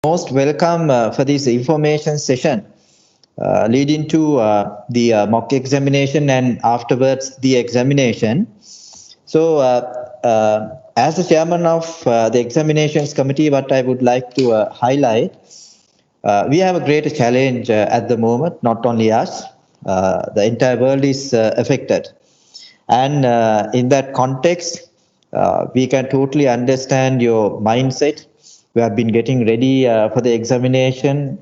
Most welcome for this information session leading to the mock examination and afterwards the examination. So, as the chairman of the examinations committee, what I would like to highlight, we have a great challenge at the moment, not only us, the entire world is affected. And in that context, we can totally understand your mindset. We have been getting ready for the examination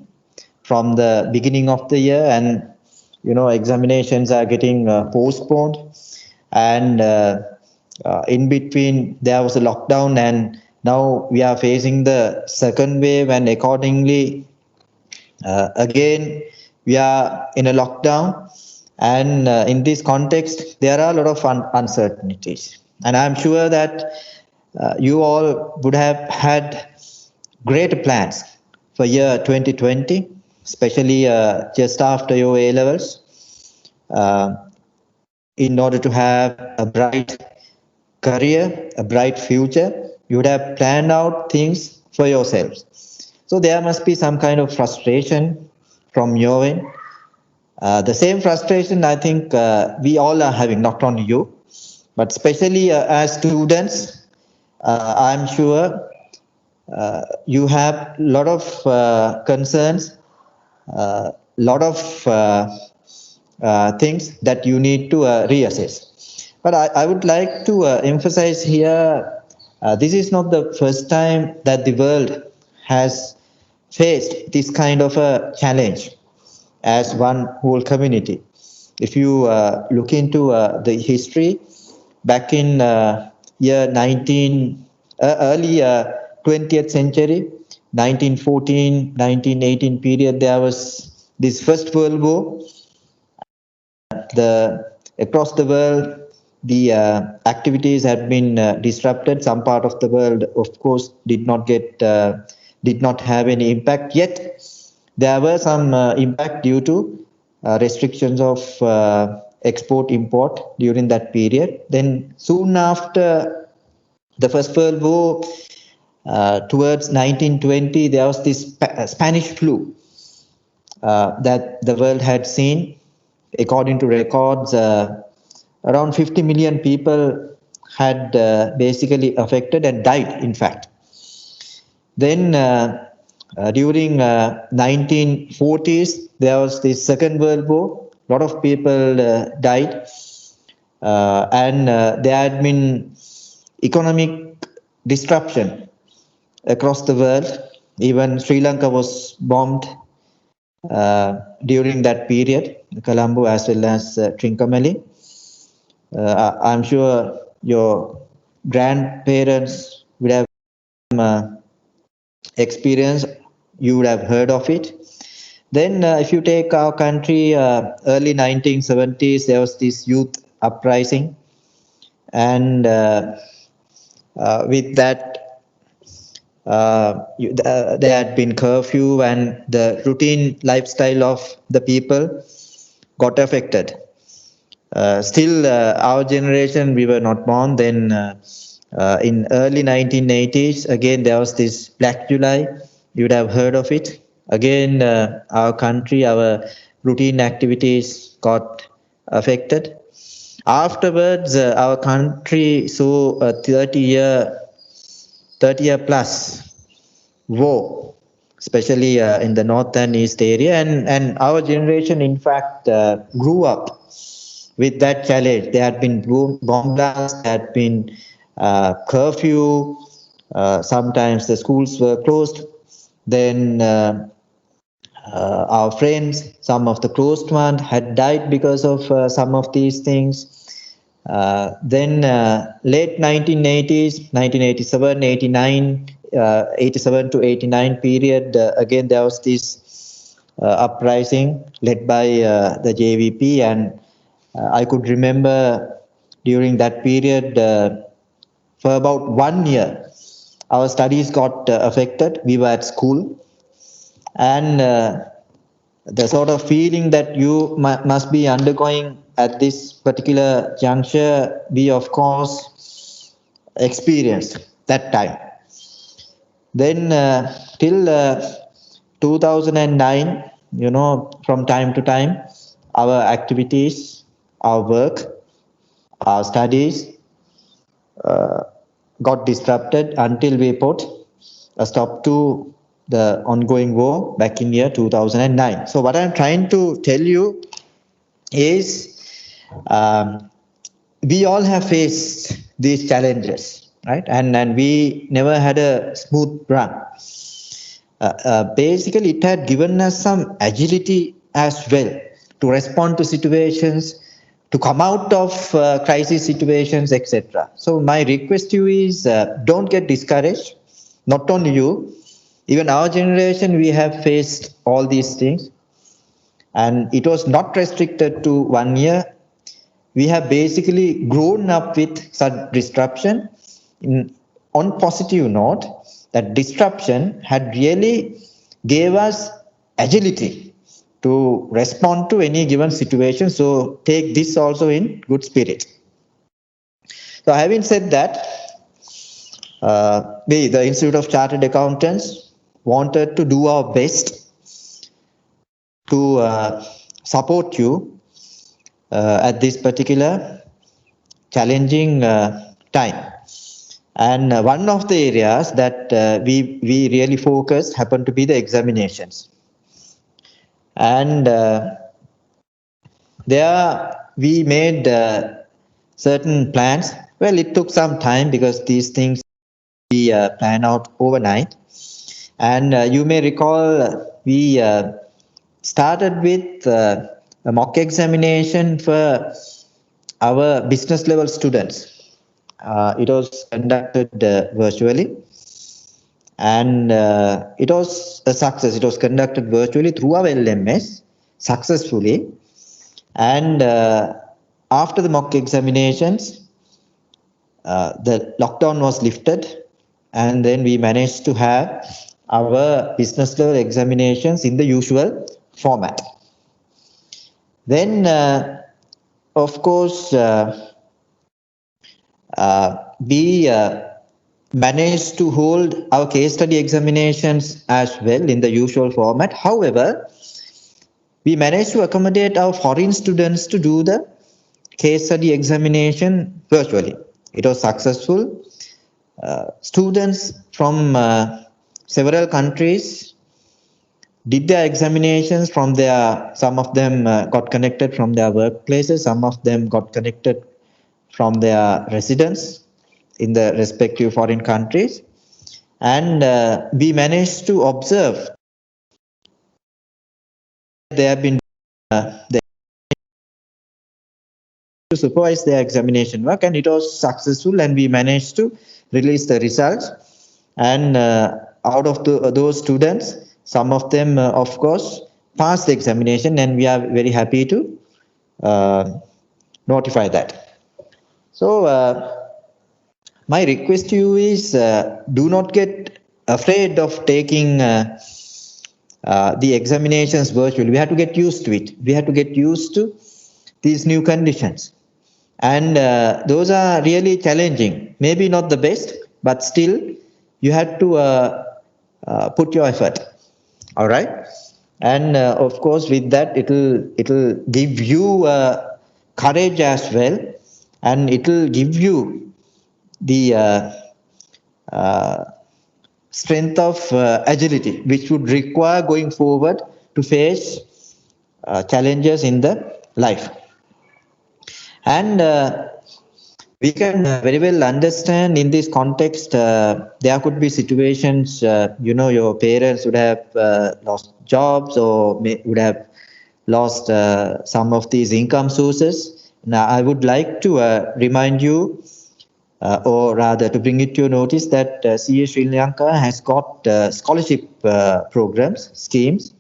from the beginning of the year, and examinations are getting postponed. And in between, there was a lockdown, and now we are facing the second wave, and accordingly, again, we are in a lockdown. And in this context, there are a lot of uncertainties. And I'm sure that you all would have had great plans for year 2020, especially just after your A levels, in order to have a bright career, a bright future. You would have planned out things for yourselves. So there must be some kind of frustration from your end. The same frustration I think we all are having, not only you, but especially as students. I'm sure you have a lot of concerns, a lot of things that you need to reassess. But I would like to emphasize here, this is not the first time that the world has faced this kind of a challenge as one whole community. If you look into the history, back in early 20th century, 1914, 1918 period, there was this First World War. Across the world, the activities had been disrupted. Some part of the world, of course, did not have any impact yet. There were some impact due to restrictions of export import during that period. Then soon after the First World War, towards 1920, there was this Spanish flu that the world had seen. According to records, around 50 million people had basically affected and died, in fact. Then during 1940s, there was the Second World War. A lot of people died, and there had been economic disruption across the world. Even Sri Lanka was bombed during that period, Colombo as well as Trincomalee. I'm sure your grandparents would have experience, you would have heard of it. Then if you take our country, early 1970s, there was this youth uprising, and with that there had been curfew, and the routine lifestyle of the people got affected. Still, our generation, we were not born then. In early 1980s, again, there was this Black July. You would have heard of it. Again, our country, our routine activities got affected. Afterwards, our country saw a 30-year plus war, especially in the north and east area. And our generation, in fact, grew up with that challenge. There had been bomb blasts, there had been curfew, sometimes the schools were closed. Then our friends, some of the closed ones, had died because of some of these things. Then late 1980s, 1987, 89, 87 to 89 period, again there was this uprising led by the JVP, and I could remember during that period, for about 1 year, our studies got affected. We were at school, and the sort of feeling that you must be undergoing at this particular juncture, we of course experienced that time. Then till 2009, from time to time, our activities, our work, our studies got disrupted until we put a stop to the ongoing war back in year 2009. So what I'm trying to tell you is we all have faced these challenges, right? And we never had a smooth run. Basically, it had given us some agility as well to respond to situations, to come out of crisis situations, etc. So my request to you is don't get discouraged. Not only you, even our generation, we have faced all these things. And it was not restricted to 1 year. We have basically grown up with such disruption. On positive note, that disruption had really gave us agility to respond to any given situation. So take this also in good spirit. So having said that, we, the Institute of Chartered Accountants, wanted to do our best to support you at this particular challenging time. And one of the areas that we really focused happened to be the examinations. And there we made certain plans. Well, it took some time because these things we plan out overnight. And you may recall we started with a mock examination for our business level students. It was conducted virtually, and it was a success. It was conducted virtually through our LMS successfully. And after the mock examinations, the lockdown was lifted, and then we managed to have our business level examinations in the usual format. Then, of course, we managed to hold our case study examinations as well in the usual format. However, we managed to accommodate our foreign students to do the case study examination virtually. It was successful. Students from several countries did their examinations from their, some of them got connected from their workplaces, some of them got connected from their residence in the respective foreign countries. And we managed to observe they have been to supervise their examination work, and it was successful, and we managed to release the results. And out of those students, some of them, of course, passed the examination, and we are very happy to notify that. So my request to you is do not get afraid of taking the examinations virtually. We have to get used to it. We have to get used to these new conditions. And those are really challenging. Maybe not the best, but still you have to put your effort. All right. And of course, with that, it'll give you courage as well, and it'll give you the strength of agility, which would require going forward to face challenges in the life. And we can very well understand in this context, there could be situations, your parents would have lost jobs or would have lost some of these income sources. Now, I would like to remind you, or rather to bring it to your notice, that CA Sri Lanka has got scholarship programs, schemes.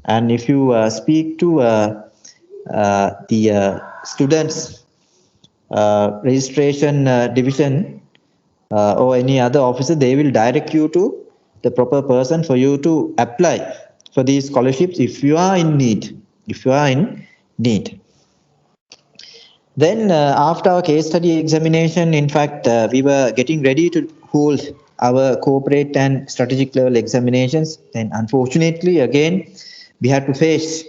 And if you speak to the students registration division or any other officer, they will direct you to the proper person for you to apply for these scholarships if you are in need. Then after our case study examination, in fact, we were getting ready to hold our corporate and strategic level examinations, then unfortunately, again, we had to face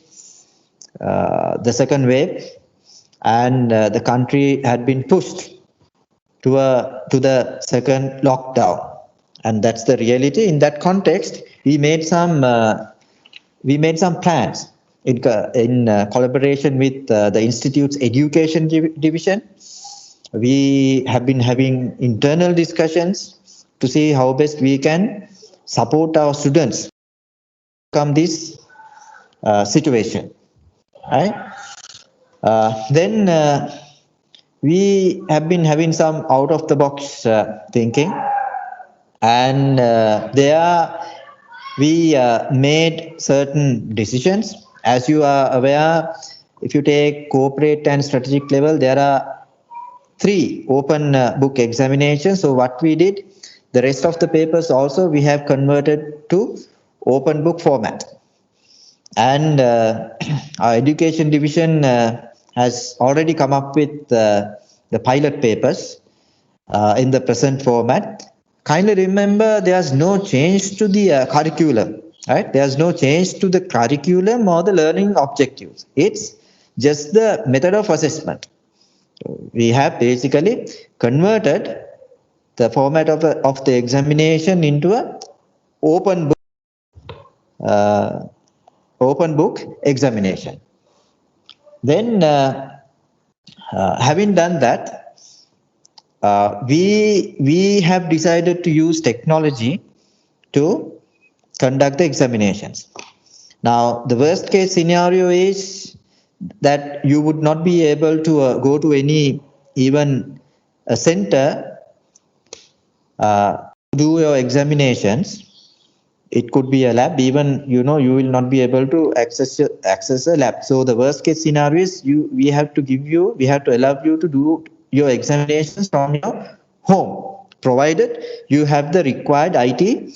the second wave, and the country had been pushed to the second lockdown, and that's the reality. In that context, we made some plans in collaboration with the institute's education division. We have been having internal discussions to see how best we can support our students come this situation, right? Then we have been having some out of the box thinking, and there we made certain decisions. As you are aware, if you take corporate and strategic level, there are 3 open book examinations. So what we did, the rest of the papers also we have converted to open book format. And our education division has already come up with the pilot papers in the present format. Kindly remember, there's no change to the curriculum, right? There's no change to the curriculum or the learning objectives. It's just the method of assessment. We have basically converted the format of the examination into a open book examination. Then, having done that, we have decided to use technology to conduct the examinations. Now, the worst case scenario is that you would not be able to go to even a center to do your examinations. It could be a lab, even you will not be able to access a lab. So the worst case scenario is we have to allow you to do your examinations from your home, provided you have the required IT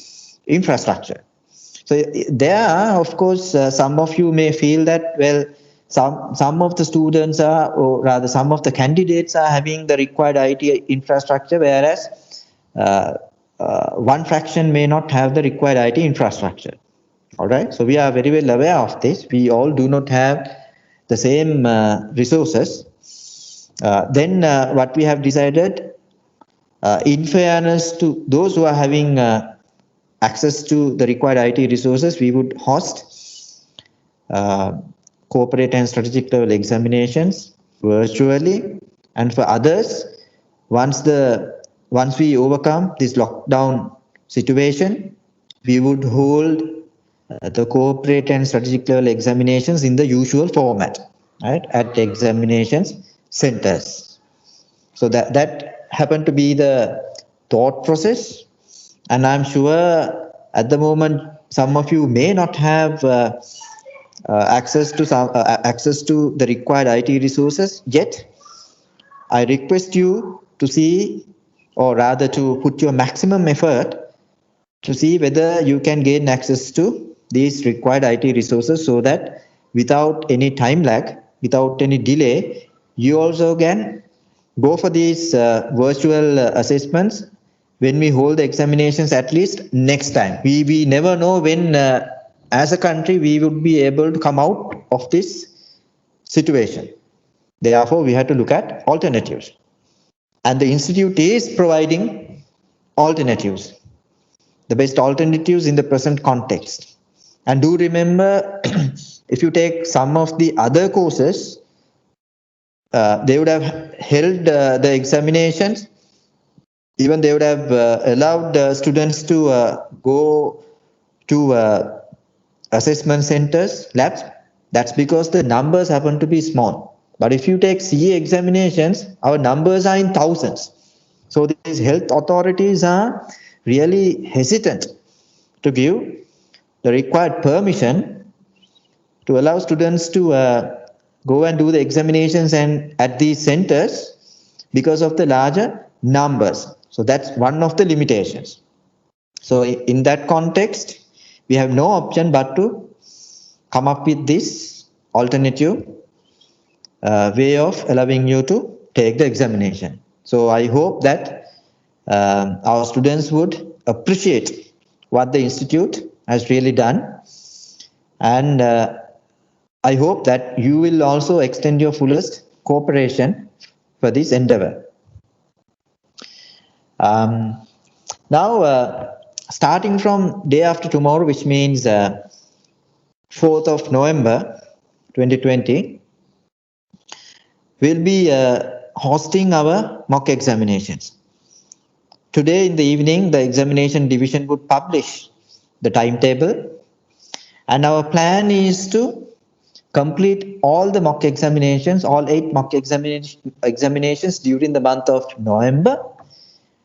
infrastructure. So there are, of course, some of you may feel that, well, some of the students are, or rather some of the candidates are having the required IT infrastructure, whereas one fraction may not have the required IT infrastructure. All right. So we are very well aware of this. We all do not have the same resources. Then what we have decided, in fairness to those who are having access to the required IT resources, we would host corporate and strategic level examinations virtually, and for others, once we overcome this lockdown situation, we would hold the corporate and strategic level examinations in the usual format, right, at examinations centers. So that happened to be the thought process, and I'm sure at the moment some of you may not have access to the required IT resources yet. I request you to see, or rather to put your maximum effort to see whether you can gain access to these required IT resources, so that without any time lag, without any delay, you also can go for these virtual assessments when we hold the examinations, at least next time. We never know when, as a country, we would be able to come out of this situation. Therefore, we have to look at alternatives. And the institute is providing alternatives, the best alternatives in the present context. And do remember, if you take some of the other courses, they would have held the examinations, even they would have allowed students to go to assessment centers, labs. That's because the numbers happen to be small. But if you take CA examinations, our numbers are in thousands. So these health authorities are really hesitant to give the required permission to allow students to go and do the examinations and at these centers because of the larger numbers. So that's one of the limitations. So in that context, we have no option but to come up with this alternative way of allowing you to take the examination. So I hope that our students would appreciate what the Institute has really done. And I hope that you will also extend your fullest cooperation for this endeavor. Now, starting from day after tomorrow, which means 4th of November 2020, we'll be hosting our mock examinations. Today in the evening, the examination division would publish the timetable, and our plan is to complete all the mock examinations, all 8 mock examinations during the month of November,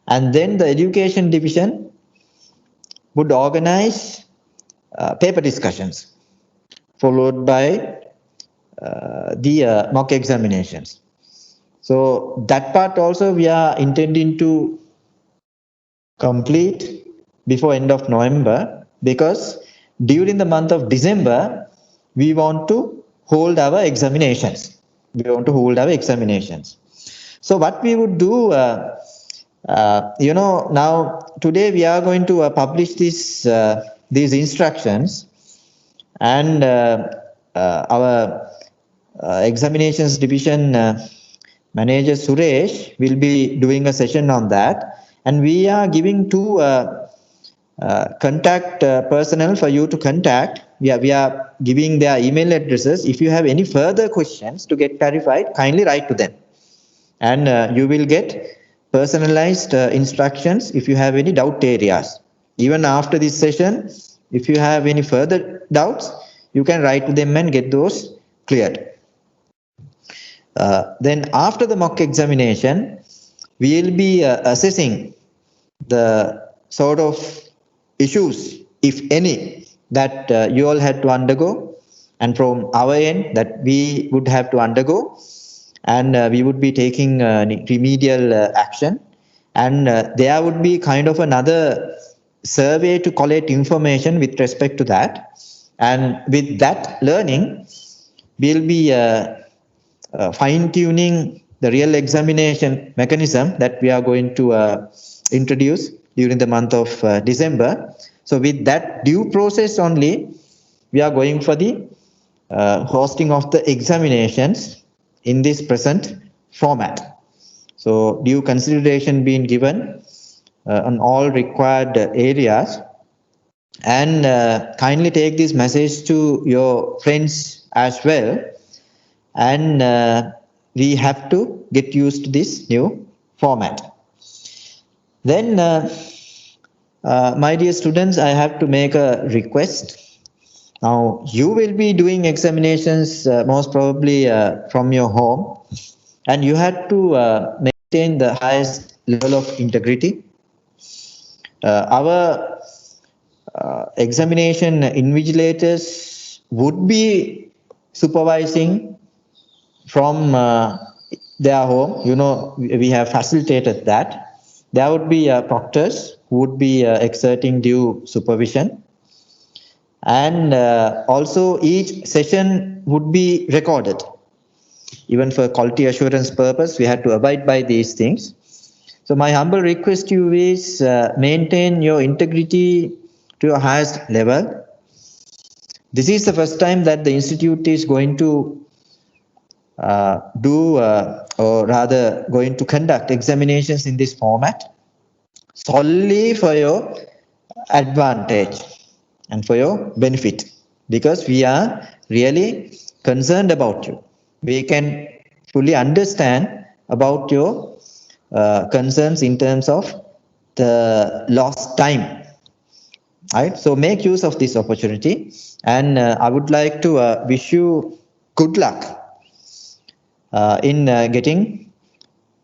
and then the education division would organize paper discussions followed by the mock examinations. So that part also we are intending to complete before end of November, because during the month of December we want to hold our examinations. So what we would do, now today we are going to publish these instructions, and our examinations division manager Suresh will be doing a session on that, and we are giving 2 contact personnel for you to contact. We are giving their email addresses. If you have any further questions to get clarified, kindly write to them, and you will get personalized instructions if you have any doubt areas. Even after this session, if you have any further doubts, you can write to them and get those cleared. Then after the mock examination, we will be assessing the sort of issues, if any, that you all had to undergo, and from our end that we would have to undergo, and we would be taking remedial action, and there would be kind of another survey to collect information with respect to that, and with that learning we'll be fine-tuning the real examination mechanism that we are going to introduce during the month of December. So with that due process only, we are going for the hosting of the examinations in this present format. So due consideration being given on all required areas, and kindly take this message to your friends as well, and we have to get used to this new format. Then my dear students, I have to make a request. Now you will be doing examinations most probably from your home, and you have to maintain the highest level of integrity. Our examination invigilators would be supervising from their home. We have facilitated that. There would be proctors who would be exerting due supervision, and also each session would be recorded. Even for quality assurance purpose, we had to abide by these things. So my humble request to you is maintain your integrity to your highest level. This is the first time that the Institute is going to or rather going to conduct examinations in this format solely for your advantage and for your benefit, because we are really concerned about you. We can fully understand about your concerns in terms of the lost time. Right? So make use of this opportunity, and I would like to wish you good luck in getting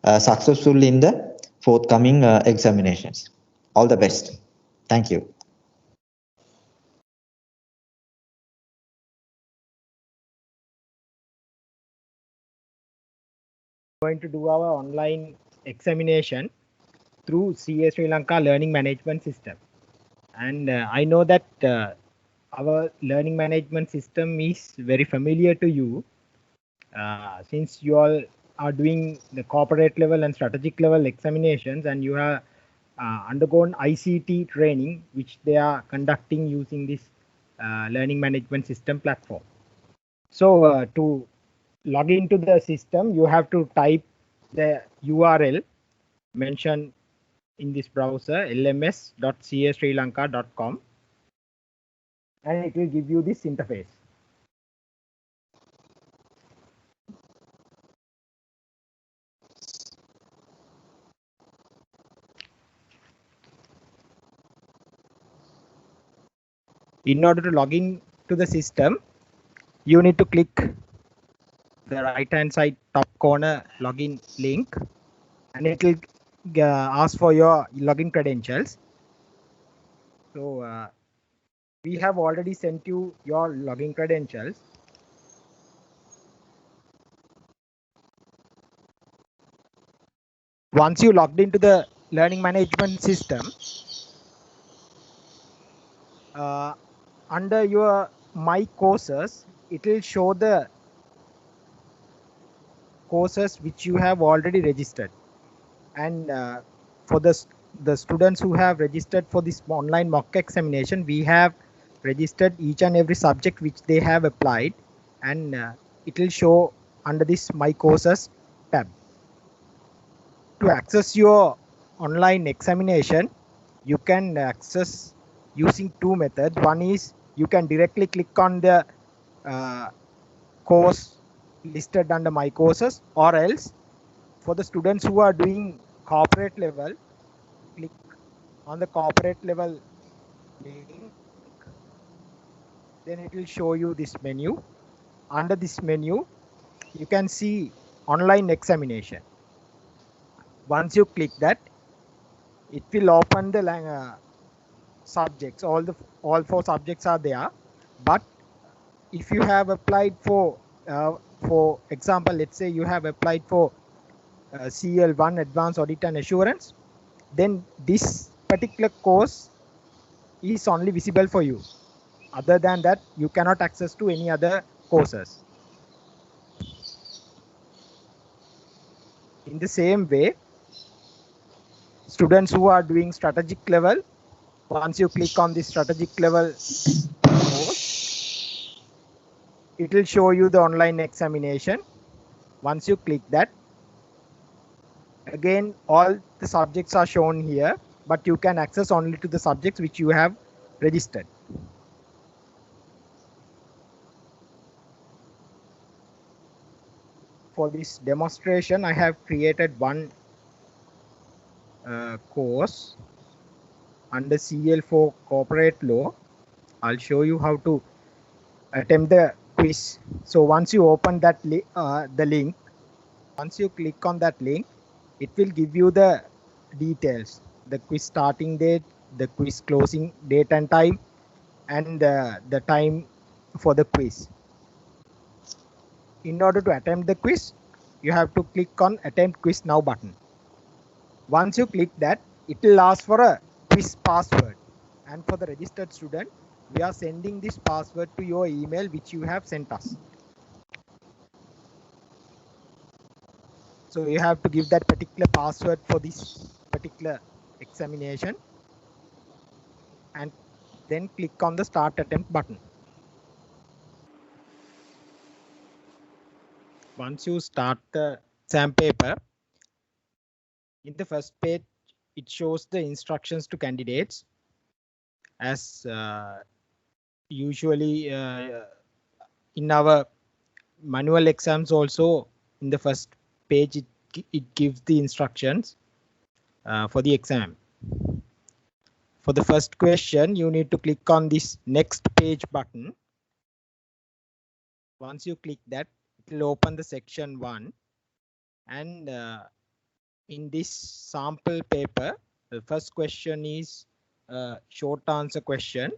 successful in the forthcoming examinations. All the best. Thank you. Going to do our online examination through CA Sri Lanka Learning Management System, and I know that our learning management system is very familiar to you, since you all are doing the corporate level and strategic level examinations, and you have undergone ICT training, which they are conducting using this learning management system platform. So to log into the system, you have to type the URL mentioned in this browser, lms.casrilanka.com, and it will give you this interface. In order to log in to the system, you need to click the right hand side top corner login link, and it will ask for your login credentials. So we have already sent you your login credentials. Once you logged into the learning management system, under your my courses, it will show the courses which you have already registered, and for the students who have registered for this online mock examination, we have registered each and every subject which they have applied, and it will show under this my courses tab. To access your online examination, you can access using two methods. One is you can directly click on the course listed under my courses, or else for the students who are doing corporate level, click on the corporate level link, then it will show you this menu. Under this menu, you can see online examination. Once you click that, it will open the subjects. All four subjects are there, but if you have applied for example, let's say you have applied for CL1 Advanced Audit and Assurance, then this particular course is only visible for you. Other than that, you cannot access to any other courses. In the same way, students who are doing strategic level, once you click on the strategic level course, it will show you the online examination. Once you click that, again all the subjects are shown here, but you can access only to the subjects which you have registered. For this demonstration, I have created one course under CL4 Corporate Law. I'll show you how to attempt the quiz. So once you open that the link, once you click on that link, it will give you the details, the quiz starting date, the quiz closing date and time, and the time for the quiz. In order to attempt the quiz, you have to click on Attempt Quiz Now button. Once you click that, it will ask for a quiz password, and for the registered student, we are sending this password to your email which you have sent us. So you have to give that particular password for this particular examination, and then click on the Start Attempt button. Once you start the exam paper, in the first page, it shows the instructions to candidates. As usually in our manual exams also, in the first page, it gives the instructions for the exam. For the first question, you need to click on this next page button. Once you click that, it will open the section 1, and in this sample paper, the first question is a short answer question.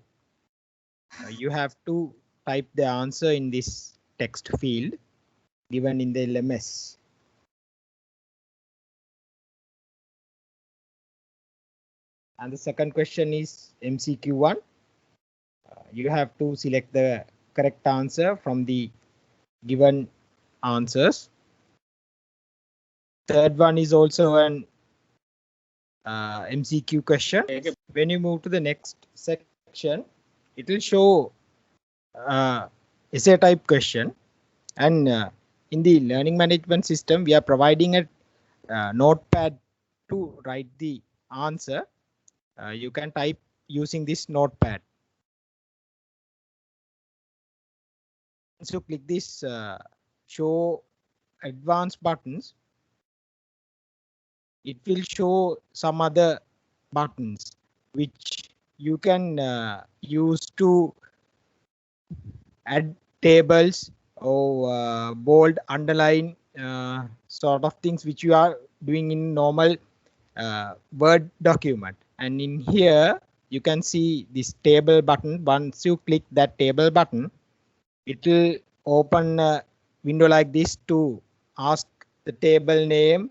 You have to type the answer in this text field given in the LMS. And the second question is MCQ1. You have to select the correct answer from the given answers. Third one is also an MCQ question. When you move to the next section, it will show essay type question. And in the learning management system, we are providing a notepad to write the answer. You can type using this notepad. Once you click this show advanced buttons, it will show some other buttons which you can use to add tables or bold, underline sort of things which you are doing in normal Word document. And in here you can see this table button. Once you click that table button, it will open a window like this to ask the table name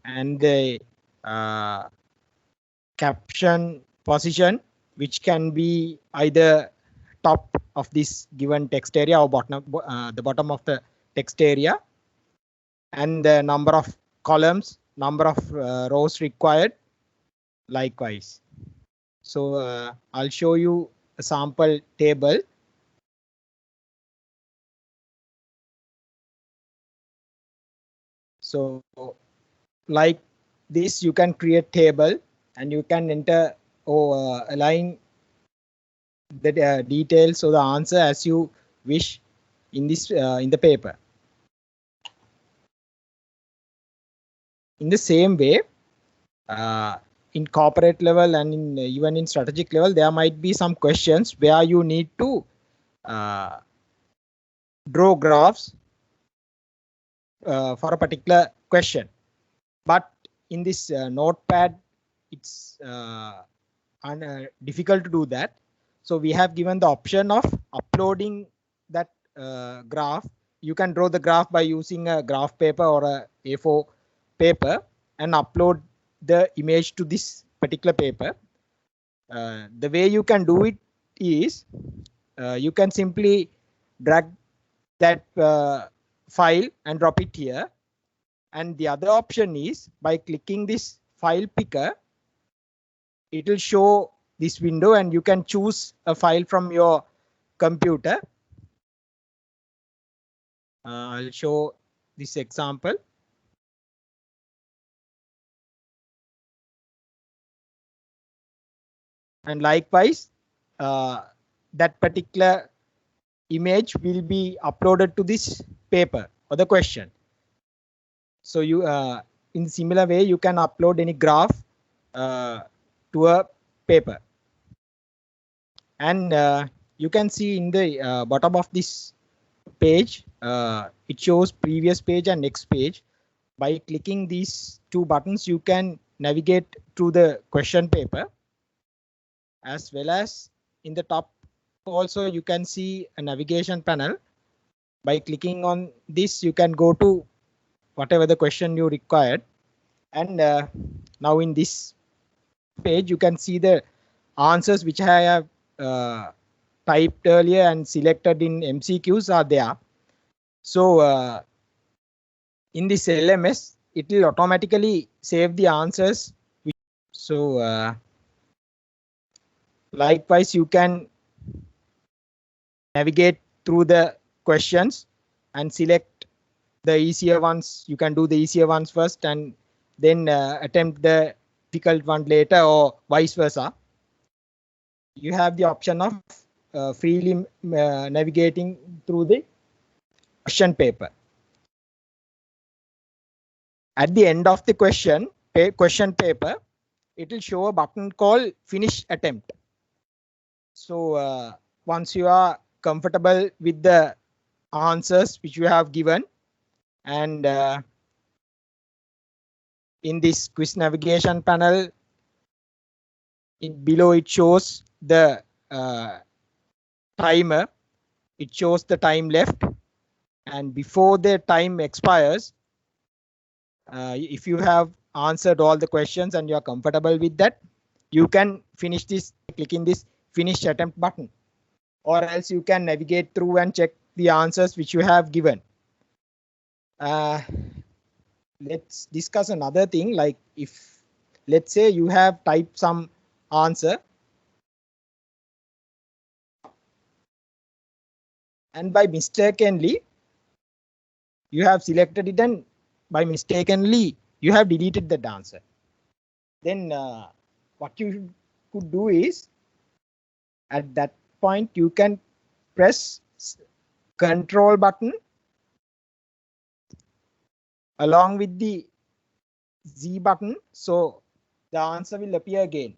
and the caption position, which can be either top of this given text area or bottom, the bottom of the text area, and the number of columns, number of rows required likewise. So I'll show you a sample table. So like this, you can create table and you can enter or align the details or the answer as you wish in this in the paper. In the same way, in corporate level and in even in strategic level, there might be some questions where you need to draw graphs for a particular question. But in this notepad, it's difficult to do that. So we have given the option of uploading that graph. You can draw the graph by using a graph paper or a A4 paper and upload the image to this particular paper. The way you can do it is you can simply drag that file and drop it here. And the other option is by clicking this file picker, it will show this window and you can choose a file from your computer. I'll show this example. And likewise, that particular image will be uploaded to this paper or the question. So you, in similar way, you can upload any graph to a paper. And you can see in the bottom of this page, it shows previous page and next page. By clicking these two buttons, you can navigate through the question paper, as well as in the top also you can see a navigation panel. By clicking on this, you can go to whatever the question you required. And now in this page, you can see the answers which I have typed earlier and selected in MCQs are there. So in this LMS, it will automatically save the answers. So likewise, you can navigate through the questions and select the easier ones. You can do the easier ones first and then attempt the difficult one later, or vice versa. You have the option of freely navigating through the question paper. At the end of the question paper, it will show a button called Finish Attempt. So once you are comfortable with the answers which you have given, and in this quiz navigation panel, below it shows the timer. It shows the time left, and before the time expires, if you have answered all the questions and you are comfortable with that, you can finish this clicking this Finish Attempt button, or else you can navigate through and check the answers which you have given. Let's discuss another thing, like if let's say you have typed some answer and by mistakenly you have selected it, and by mistakenly you have deleted that answer. Then what you could do is, at that point you can press control button along with the Z button, so the answer will appear again.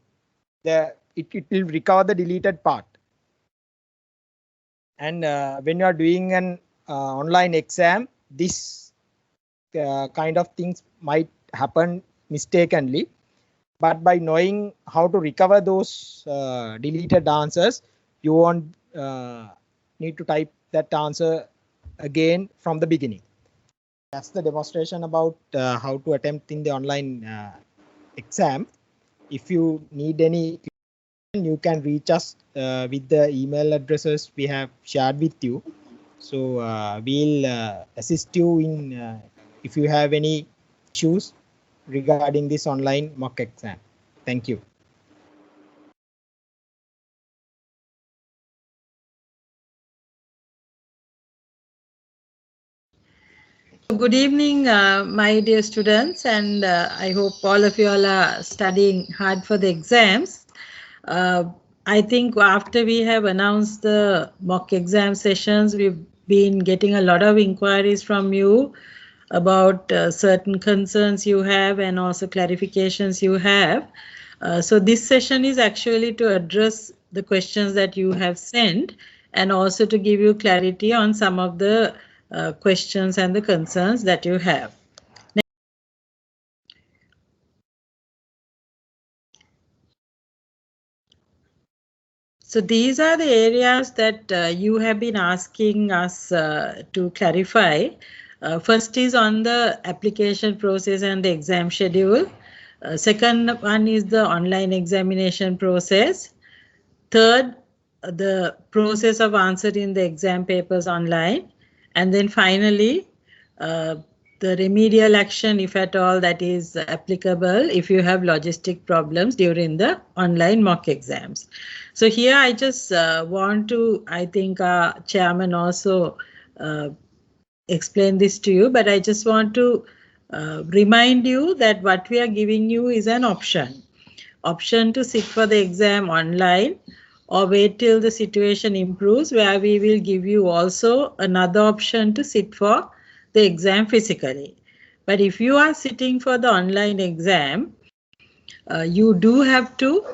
It will recover the deleted part. And when you are doing an online exam, this kind of things might happen mistakenly, but by knowing how to recover those deleted answers, you won't need to type that answer again from the beginning. That's the demonstration about how to attempt in the online exam. If you need any, you can reach us with the email addresses we have shared with you. So we'll assist you in if you have any issues regarding this online mock exam. Thank you. Good evening, my dear students, and I hope all of you all are studying hard for the exams. I think after we have announced the mock exam sessions, we've been getting a lot of inquiries from you about certain concerns you have and also clarifications you have. So this session is actually to address the questions that you have sent and also to give you clarity on some of the questions and the concerns that you have. So these are the areas that you have been asking us to clarify. First is on the application process and the exam schedule. Second one is the online examination process. Third, the process of answering the exam papers online. And then finally, the remedial action, if at all, that is applicable if you have logistic problems during the online mock exams. So here I just want to, I think our chairman also explain this to you, but I just want to remind you that what we are giving you is an option. Option to sit for the exam online or wait till the situation improves, where we will give you also another option to sit for the exam physically. But if you are sitting for the online exam, you do have to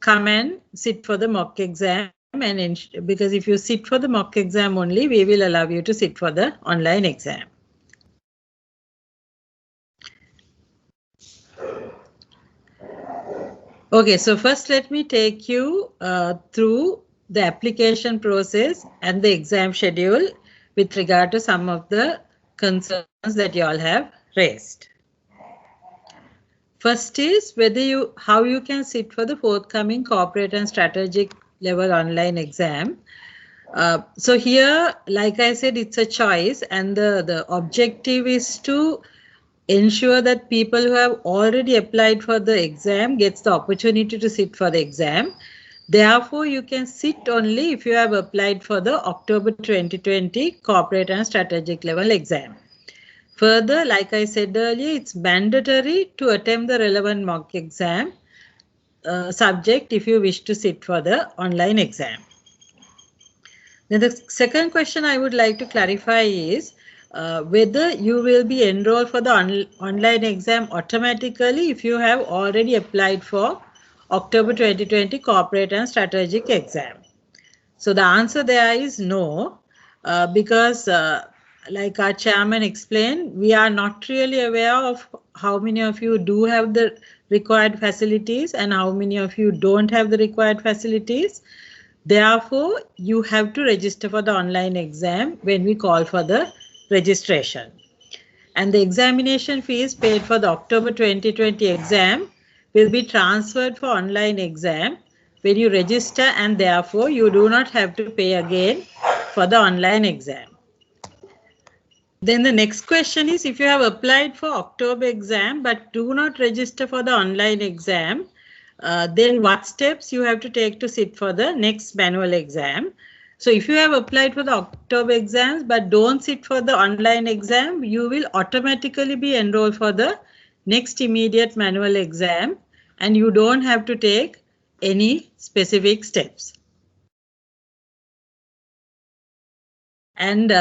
come and sit for the mock exam, and because if you sit for the mock exam only, we will allow you to sit for the online exam. Okay, so first let me take you through the application process and the exam schedule with regard to some of the concerns that you all have raised. First is how you can sit for the forthcoming corporate and strategic level online exam. So here, like I said, it's a choice, and the objective is to ensure that people who have already applied for the exam gets the opportunity to sit for the exam. Therefore, you can sit only if you have applied for the October 2020 corporate and strategic level exam. Further, like I said earlier, it's mandatory to attempt the relevant mock exam subject if you wish to sit for the online exam. Then the second question I would like to clarify is whether you will be enrolled for the online exam automatically if you have already applied for October 2020 corporate and strategic exam. So the answer there is no, because like our chairman explained, we are not really aware of how many of you do have the required facilities and how many of you don't have the required facilities. Therefore, you have to register for the online exam when we call for the registration. And the examination fees paid for the October 2020 exam will be transferred for online exam when you register, and therefore you do not have to pay again for the online exam. Then the next question is, if you have applied for October exam but do not register for the online exam, then what steps you have to take to sit for the next manual exam. So if you have applied for the October exams but don't sit for the online exam, you will automatically be enrolled for the next immediate manual exam and you don't have to take any specific steps. And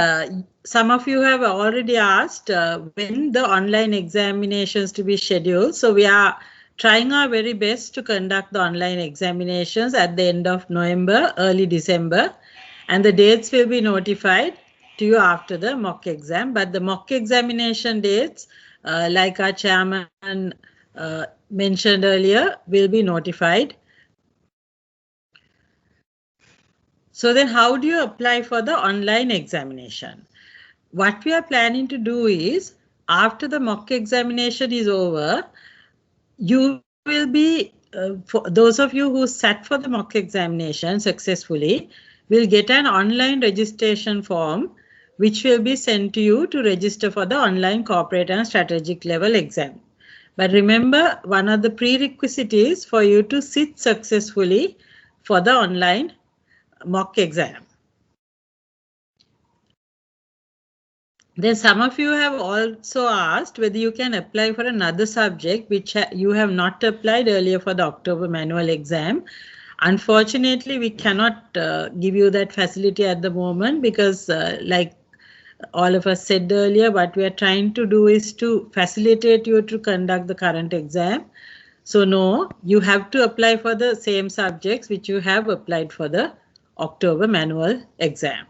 some of you have already asked when the online examinations to be scheduled. So we are trying our very best to conduct the online examinations at the end of November, early December, and the dates will be notified to you after the mock exam. But the mock examination dates, like our chairman mentioned earlier, will be notified. So then how do you apply for the online examination? What we are planning to do is, after the mock examination is over, you will be, for those of you who sat for the mock examination successfully, will get an online registration form which will be sent to you to register for the online corporate and strategic level exam. But remember, one of the prerequisites is for you to sit successfully for the online mock exam. Then some of you have also asked whether you can apply for another subject which you have not applied earlier for the October manual exam. Unfortunately, we cannot give you that facility at the moment because like all of us said earlier, what we are trying to do is to facilitate you to conduct the current exam. So no, you have to apply for the same subjects which you have applied for the October manual exam.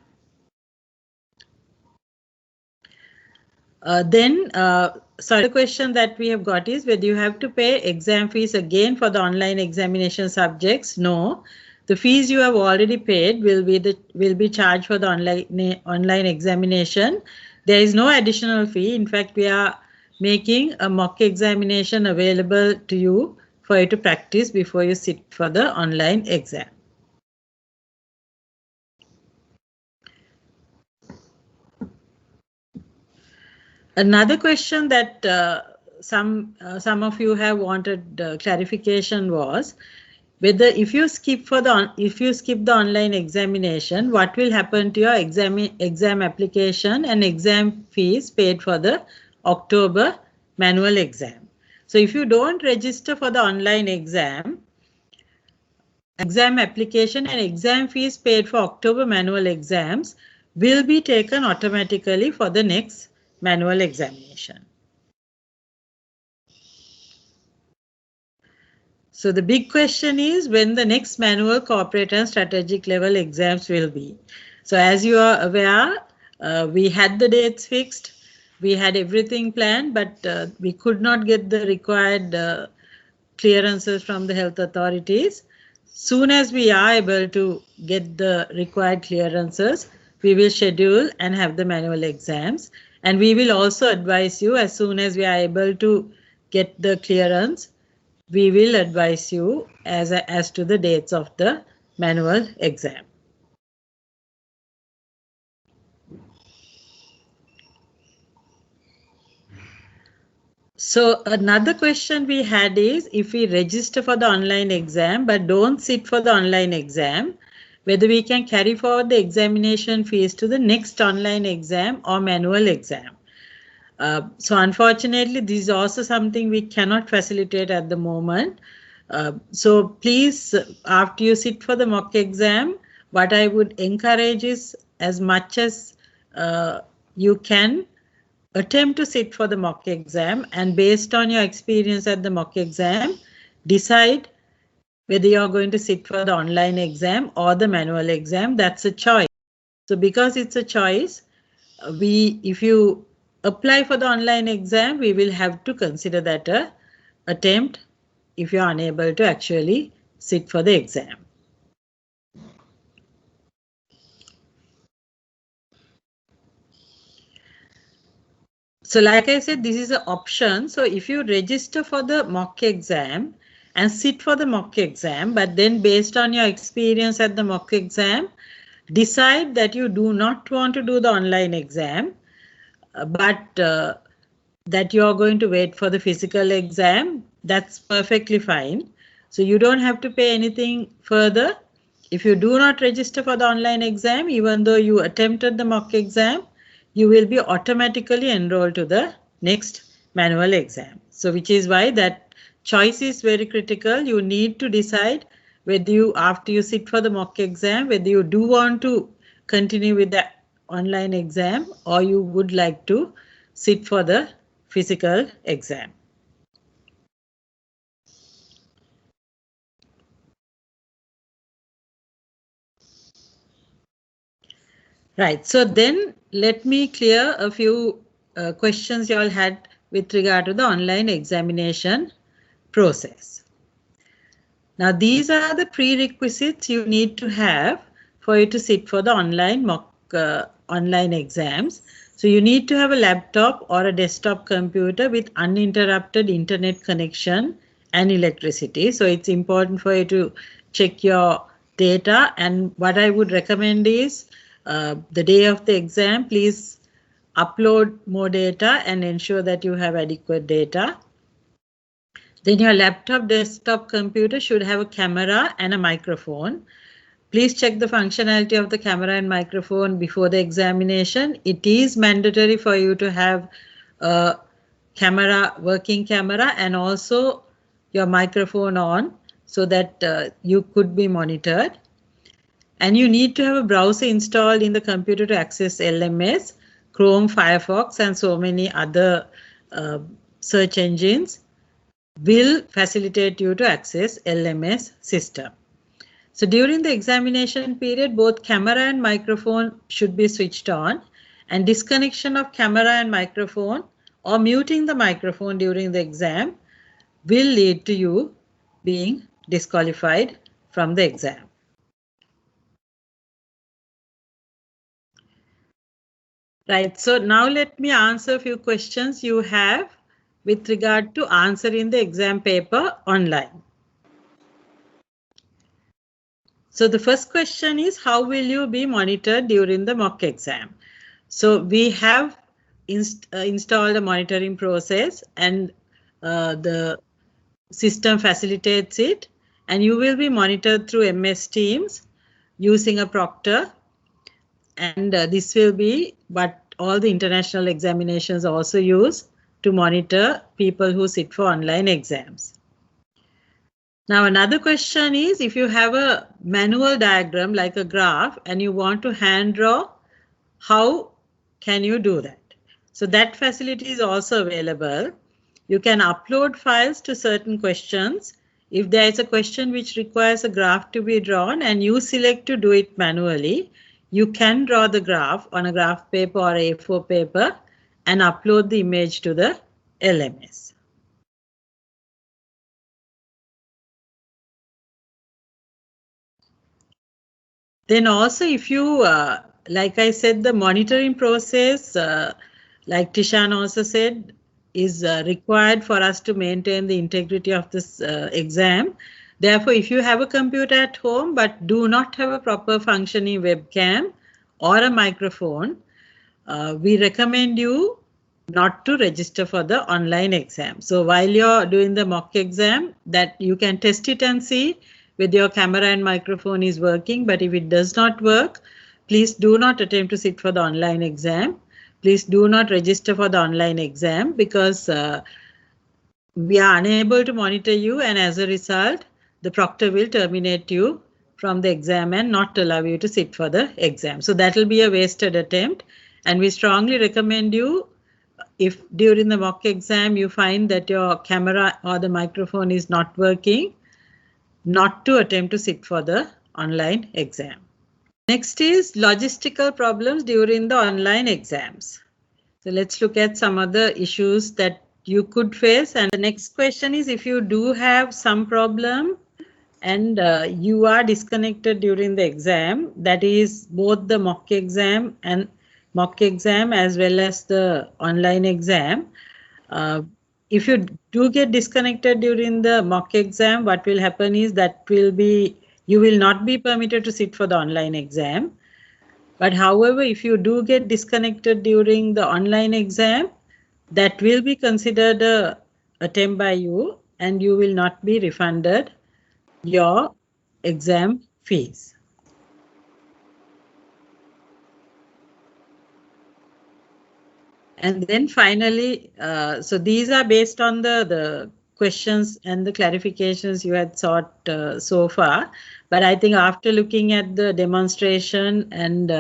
So the question that we have got is whether you have to pay exam fees again for the online examination subjects. No, the fees you have already paid will be charged for the online examination. There is no additional fee. In fact, we are making a mock examination available to you for you to practice before you sit for the online exam. Another question that some of you have wanted clarification was whether if you skip the online examination, what will happen to your exam application and exam fees paid for the October manual exam. So if you don't register for the online exam application and exam fees paid for October manual exams will be taken automatically for the next manual examination. So the big question is when the next manual corporate and strategic level exams will be. So as you are aware, we had the dates fixed, we had everything planned, but we could not get the required clearances from the health authorities. Soon as we are able to get the required clearances, we will schedule and have the manual exams. And we will also advise you as soon as we are able to get the clearance, we will advise you as to the dates of the manual exam. So another question we had is if we register for the online exam but don't sit for the online exam, whether we can carry forward the examination fees to the next online exam or manual exam. So unfortunately, this is also something we cannot facilitate at the moment. So please, after you sit for the mock exam, what I would encourage is as much as you can attempt to sit for the mock exam, and based on your experience at the mock exam, decide whether you're going to sit for the online exam or the manual exam. That's a choice. So because it's a choice, if you apply for the online exam, we will have to consider that a attempt if you are unable to actually sit for the exam. So like I said, this is an option. So if you register for the mock exam and sit for the mock exam, but then based on your experience at the mock exam, decide that you do not want to do the online exam, but that you are going to wait for the physical exam, that's perfectly fine. So you don't have to pay anything further. If you do not register for the online exam, even though you attempted the mock exam, you will be automatically enrolled to the next manual exam. So which is why that choice is very critical. You need to decide whether you, after you sit for the mock exam, whether you do want to continue with the online exam or you would like to sit for the physical exam. Right, so then let me clear a few questions you all had with regard to the online examination process. Now these are the prerequisites you need to have for you to sit for the online mock online exams. So you need to have a laptop or a desktop computer with uninterrupted internet connection and electricity. So it's important for you to check your data, and what I would recommend is the day of the exam, please upload more data and ensure that you have adequate data. Then your laptop, desktop computer should have a camera and a microphone. Please check the functionality of the camera and microphone before the examination. It is mandatory for you to have a camera, working camera, and also your microphone on so that you could be monitored. And you need to have a browser installed in the computer to access LMS, Chrome, Firefox, and so many other search engines will facilitate you to access LMS system. So during the examination period, both camera and microphone should be switched on, and disconnection of camera and microphone or muting the microphone during the exam will lead to you being disqualified from the exam. Right, so now let me answer a few questions you have with regard to answering the exam paper online. So the first question is, how will you be monitored during the mock exam? So we have installed a monitoring process, and the system facilitates it, and you will be monitored through MS Teams using a proctor. And this will be what all the international examinations also use to monitor people who sit for online exams. Now another question is, if you have a manual diagram like a graph and you want to hand draw, how can you do that? So that facility is also available. You can upload files to certain questions. If there is a question which requires a graph to be drawn and you select to do it manually, you can draw the graph on a graph paper or A4 paper and upload the image to the LMS. Then also, if you, like I said, the monitoring process, like Tishan also said, is required for us to maintain the integrity of this exam. Therefore, if you have a computer at home but do not have a proper functioning webcam or a microphone, we recommend you not to register for the online exam. So while you're doing the mock exam, that you can test it and see whether your camera and microphone is working. But if it does not work, please do not attempt to sit for the online exam. Please do not register for the online exam, because we are unable to monitor you, and as a result, the proctor will terminate you from the exam and not allow you to sit for the exam. So that will be a wasted attempt, and we strongly recommend you, if during the mock exam you find that your camera or the microphone is not working, not to attempt to sit for the online exam. Next is logistical problems during the online exams. So let's look at some other issues that you could face. And the next question is, if you do have some problem and you are disconnected during the exam, that is both the mock exam as well as the online exam. If you do get disconnected during the mock exam, what will happen is that you will not be permitted to sit for the online exam. But however, if you do get disconnected during the online exam, that will be considered a attempt by you, and you will not be refunded your exam fees. And then finally, so these are based on the questions and the clarifications you had sought so far. But I think after looking at the demonstration and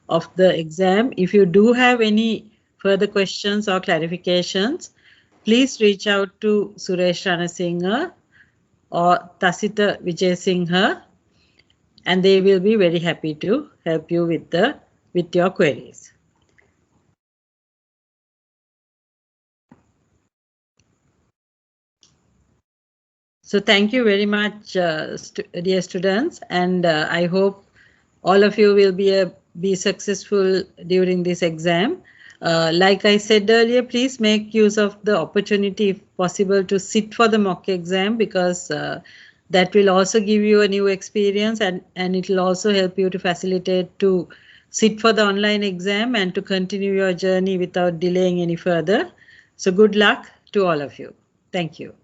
of the exam, if you do have any further questions or clarifications, please reach out to Suresh Ranasinghe or Tasita Vijayasinghe, and they will be very happy to help you with your queries. So thank you very much, dear students, and I hope all of you will be successful during this exam. Like I said earlier, please make use of the opportunity, if possible, to sit for the mock exam, because that will also give you a new experience, and it will also help you to facilitate to sit for the online exam and to continue your journey without delaying any further. So good luck to all of you. Thank you.